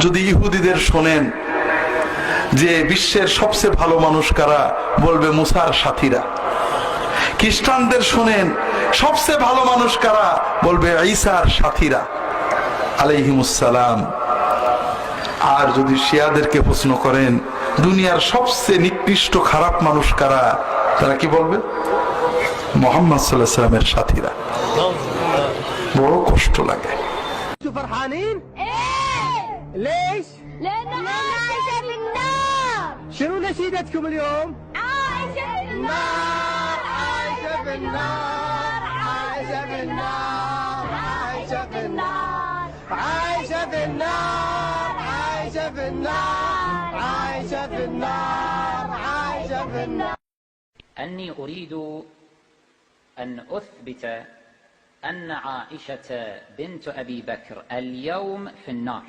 যদি ইহুদিদের শোনেন যে বিশ্বের সবচেয়ে ভালো মানুষ কারা, বলবে মুসার সাথীরা। খ্রিস্টানদের শোনেন সবচেয়ে ভালো মানুষ কারা, বলবে ঈসার সাথীরা আলাইহিমুসসালাম। আর যদি শিয়াদেরকে প্রশ্ন করেন দুনিয়ার সবচেয়ে নিকৃষ্ট খারাপ মানুষ কারা, তারা কি বলবে? মুহাম্মদ সাল্লাল্লাহু আলাইহি ওয়াসাল্লামের সাথীরা। বড় কষ্ট লাগে। فرحانين؟ ايه ليش؟ لأنها عايشة في النار. شنو نشيدتكم اليوم؟ عايشة في النار. عايشة في النار عايشة في النار عايشة في النار عايشة في النار عايشة في النار عايشة في النار عايشة في النار. أني أريد أن أثبت أن عائشة بنت أبي بكر اليوم في النار.